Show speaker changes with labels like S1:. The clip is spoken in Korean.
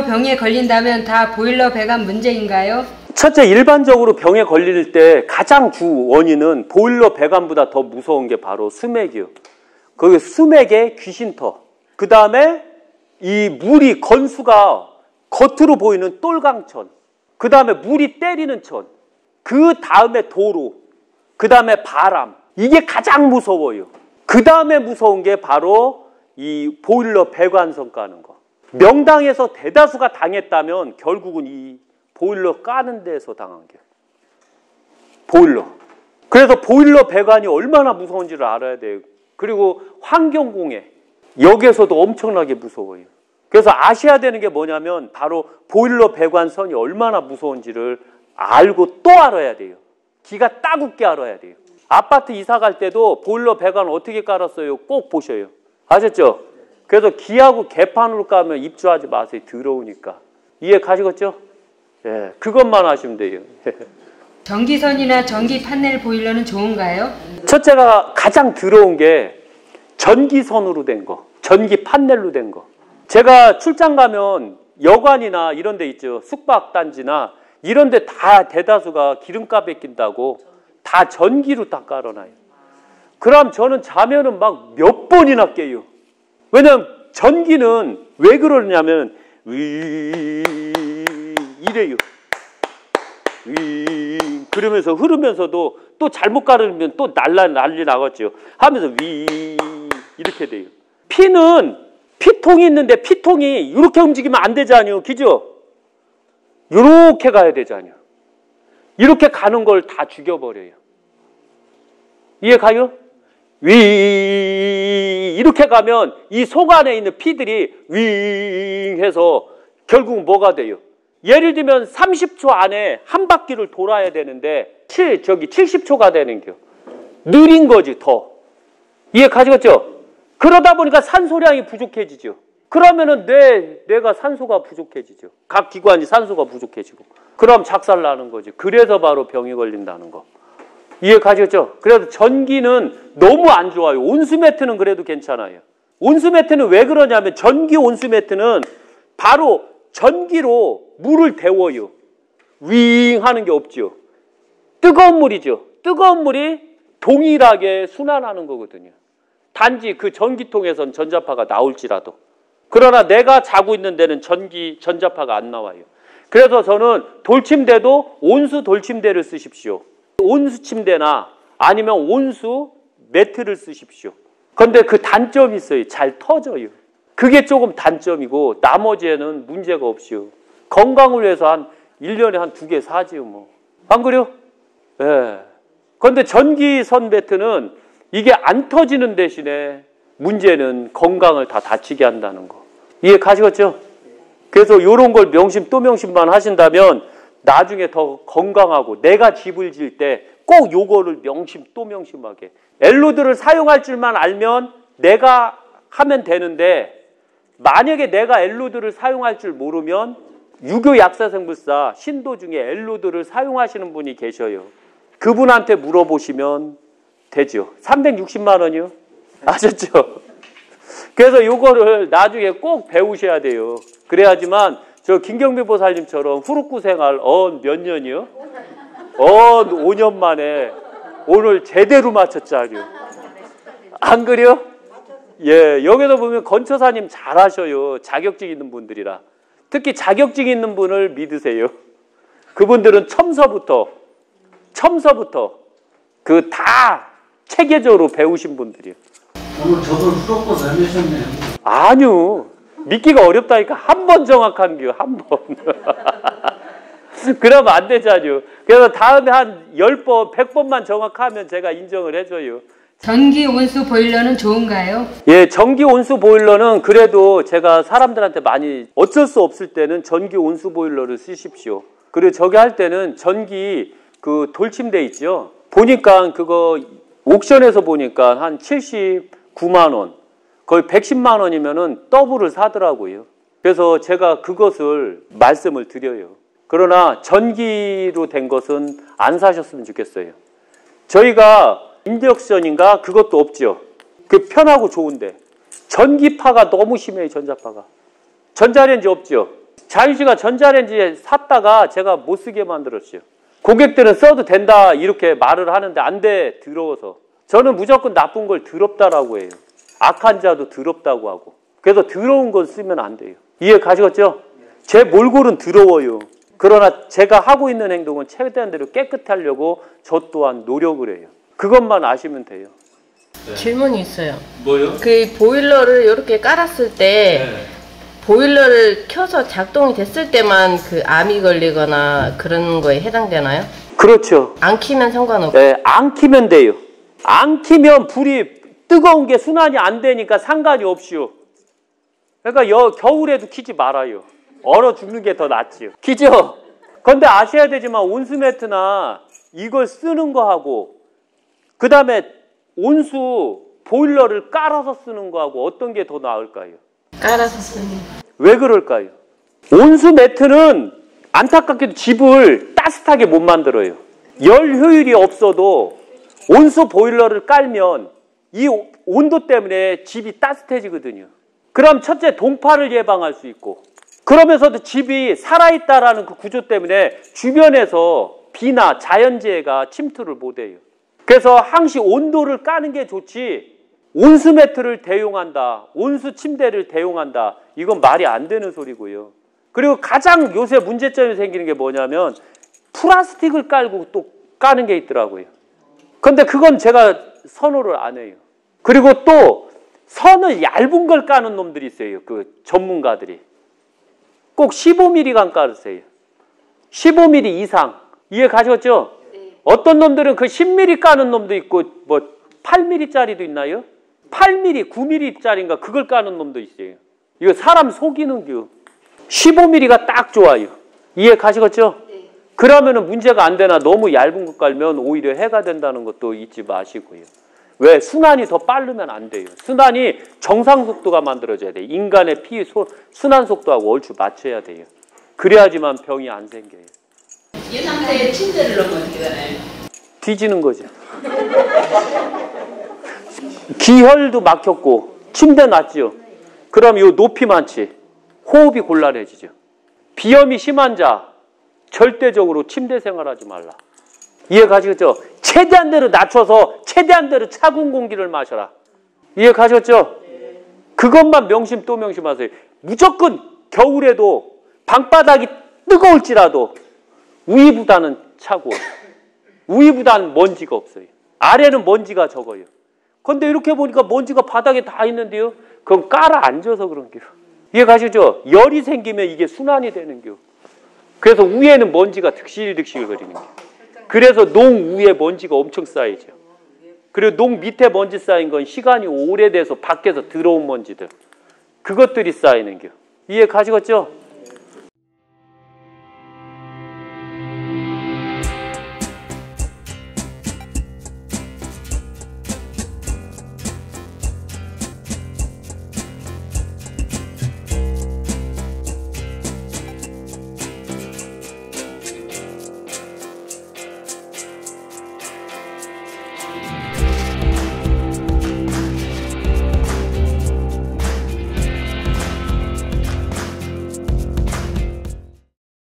S1: 보일러 병에 걸린다면 다 보일러 배관 문제인가요?
S2: 첫째, 일반적으로 병에 걸릴 때 가장 주 원인은 보일러 배관보다 더 무서운 게 바로 수맥이요. 그 수맥의 귀신터. 그 다음에 이 물이 건수가 겉으로 보이는 똘강천. 그 다음에 물이 때리는 천. 그 다음에 도로. 그 다음에 바람. 이게 가장 무서워요. 그 다음에 무서운 게 바로 이 보일러 배관선 까는 거. 명당에서 대다수가 당했다면 결국은 이 보일러 까는 데서 당한 게 보일러. 그래서 보일러 배관이 얼마나 무서운지를 알아야 돼요. 그리고 환경공해. 여기에서도 엄청나게 무서워요. 그래서 아셔야 되는 게 뭐냐면 바로 보일러 배관선이 얼마나 무서운지를 알고 또 알아야 돼요. 기가 따갑게 알아야 돼요. 아파트 이사 갈 때도 보일러 배관 어떻게 깔았어요? 꼭 보셔요. 아셨죠? 그래서 기하고 개판으로 까면 입주하지 마세요. 더러우니까. 이해 가시겠죠? 예, 그것만 하시면 돼요.
S1: 전기선이나 전기 판넬 보일러는 좋은가요?
S2: 첫째가 가장 더러운 게 전기선으로 된 거, 전기 판넬로 된 거. 제가 출장 가면 여관이나 이런 데 있죠. 숙박단지나 이런 데 다 대다수가 기름값 아낀다고 다 전기로 다 깔아놔요. 그럼 저는 자면은 막 몇 번이나 깨요. 왜냐면 전기는 왜 그러냐면 이래요. 그러면서 흐르면서도 또 잘못 가르면 또 난리 나겠죠. 하면서 이렇게 돼요. 피는 피통이 있는데 피통이 이렇게 움직이면 안 되잖아요. 그죠? 이렇게 가야 되잖아요. 이렇게 가는 걸 다 죽여버려요. 이해 가요? 이렇게 가면 이 속 안에 있는 피들이 해서 결국 뭐가 돼요? 예를 들면 30초 안에 한 바퀴를 돌아야 되는데 70초가 되는 겨. 느린 거지 더. 이해 가시겠죠? 그러다 보니까 산소량이 부족해지죠. 그러면은 뇌가 산소가 부족해지죠. 각 기관이 산소가 부족해지고. 그럼 작살나는 거지. 그래서 바로 병이 걸린다는 거. 이해 가시겠죠? 그래서 전기는 너무 안 좋아요. 온수매트는 그래도 괜찮아요. 온수매트는 왜 그러냐면 전기 온수매트는 바로 전기로 물을 데워요. 윙 하는 게 없죠. 뜨거운 물이죠. 뜨거운 물이 동일하게 순환하는 거거든요. 단지 그 전기통에선 전자파가 나올지라도. 그러나 내가 자고 있는 데는 전자파가 안 나와요. 그래서 저는 돌침대도 온수 돌침대를 쓰십시오. 온수 침대나 아니면 온수 매트를 쓰십시오. 그런데 그 단점이 있어요. 잘 터져요. 그게 조금 단점이고 나머지에는 문제가 없이요. 건강을 위해서 한 1년에 한 2개 사지요. 뭐. 안 그래요? 예. 그런데 전기선 매트는 이게 안 터지는 대신에 문제는 건강을 다 다치게 한다는 거. 이해 가시겠죠? 그래서 이런 걸 명심 또 명심만 하신다면 나중에 더 건강하고 내가 집을 지을 때 꼭 요거를 명심 또 명심하게. 엘로드를 사용할 줄만 알면 내가 하면 되는데 만약에 내가 엘로드를 사용할 줄 모르면 유교 약사생물사 신도 중에 엘로드를 사용하시는 분이 계셔요. 그분한테 물어보시면 되죠. 360만 원이요. 아셨죠? 그래서 요거를 나중에 꼭 배우셔야 돼요. 그래야지만 저 김경미 보살님처럼 후루쿠 생활 몇 년이요? 5년 만에 오늘 제대로 마쳤잖아요. 안 그래요? 예, 여기서 보면 건처사님 잘하셔요. 자격증 있는 분들이라. 특히 자격증 있는 분을 믿으세요. 그분들은 첨서부터 그 다 체계적으로 배우신 분들이에요.
S3: 오늘 저걸 후루쿠 다니셨네요.
S2: 아니요. 믿기가 어렵다니까. 한 번 정확한 게요. 한 번. 그러면 안 되잖아요. 그래서 다음에 한 10번, 100번만 정확하면 제가 인정을 해줘요.
S1: 전기 온수 보일러는 좋은가요?
S2: 예, 전기 온수 보일러는 그래도 제가 사람들한테 많이 어쩔 수 없을 때는 전기 온수 보일러를 쓰십시오. 그리고 저기 할 때는 전기 그 돌침대 있죠. 보니까 그거 옥션에서 보니까 한 79만 원, 거의 110만 원이면은 더블을 사더라고요. 그래서 제가 그것을 말씀을 드려요. 그러나 전기로 된 것은 안 사셨으면 좋겠어요. 저희가 인덕션인가 그것도 없죠. 그 편하고 좋은데 전기파가 너무 심해요. 전자파가. 전자레인지 없죠. 자유시가 전자레인지 샀다가 제가 못 쓰게 만들었어요. 고객들은 써도 된다 이렇게 말을 하는데 안 돼, 더러워서. 저는 무조건 나쁜 걸 더럽다라고 해요. 악한 자도 더럽다고 하고. 그래서 더러운 건 쓰면 안 돼요. 이해 가시겠죠? 제 몰골은 더러워요. 그러나 제가 하고 있는 행동은 최대한 대로 깨끗하려고 저 또한 노력을 해요. 그것만 아시면 돼요.
S4: 네. 질문이 있어요.
S2: 뭐요?
S4: 그 보일러를 이렇게 깔았을 때 보일러를 켜서 작동이 됐을 때만 그 암이 걸리거나 그런 거에 해당되나요?
S2: 그렇죠.
S4: 안 키면 상관없고.
S2: 네, 안 키면 돼요. 안 키면 불이 뜨거운 게 순환이 안 되니까 상관이 없이요. 그러니까 겨울에도 키지 말아요. 얼어 죽는 게 더 낫지요. 키죠? 근데 아셔야 되지만 온수매트나 이걸 쓰는 거하고 그 다음에 온수 보일러를 깔아서 쓰는 거하고 어떤 게 더 나을까요?
S4: 깔아서 쓰는.
S2: 왜 그럴까요? 온수 매트는 안타깝게도 집을 따뜻하게 못 만들어요. 열 효율이 없어도 온수 보일러를 깔면 이 온도 때문에 집이 따뜻해지거든요. 그럼 첫째 동파를 예방할 수 있고 그러면서도 집이 살아있다라는 그 구조 때문에 주변에서 비나 자연재해가 침투를 못해요. 그래서 항시 온도를 까는 게 좋지 온수 매트를 대용한다, 온수 침대를 대용한다, 이건 말이 안 되는 소리고요. 그리고 가장 요새 문제점이 생기는 게 뭐냐면 플라스틱을 깔고 또 까는 게 있더라고요. 근데 그건 제가 선호를 안 해요. 그리고 또 선을 얇은 걸 까는 놈들이 있어요. 그 전문가들이. 꼭 15mm간 깔으세요. 15mm 이상. 이해 가셨죠? 어떤 놈들은 그 10mm 까는 놈도 있고 뭐 8mm짜리도 있나요? 8mm, 9mm짜리인가 그걸 까는 놈도 있어요. 이거 사람 속이는 겨. 15mm가 딱 좋아요. 이해 가시겠죠? 그러면은 문제가 안 되나 너무 얇은 거 깔면 오히려 해가 된다는 것도 잊지 마시고요. 왜? 순환이 더 빠르면 안 돼요. 순환이 정상 속도가 만들어져야 돼요. 인간의 피 순환 속도하고 얼추 맞춰야 돼요. 그래야지만 병이 안 생겨요.
S5: 이 상태에 침대를 넣으면 어떻게 되나요?
S2: 뒤지는 거죠. 기혈도 막혔고 침대 놨죠. 그럼 이 높이 많지. 호흡이 곤란해지죠. 비염이 심한 자 절대적으로 침대 생활하지 말라. 이해 가시겠죠? 최대한 대로 낮춰서 최대한 대로 차가운 공기를 마셔라. 이해 가셨죠? 그것만 명심 또 명심하세요. 무조건 겨울에도 방바닥이 뜨거울지라도 위보다는 차고 위보다는 먼지가 없어요. 아래는 먼지가 적어요. 근데 이렇게 보니까 먼지가 바닥에 다 있는데요. 그건 깔아 앉아서 그런 겨. 이해 가시죠? 열이 생기면 이게 순환이 되는 겨. 그래서 위에는 먼지가 득실득실 거리는 겨. 그래서 농 위에 먼지가 엄청 쌓이죠. 그리고 농 밑에 먼지 쌓인 건 시간이 오래돼서 밖에서 들어온 먼지들. 그것들이 쌓이는 겨. 이해 가시겠죠?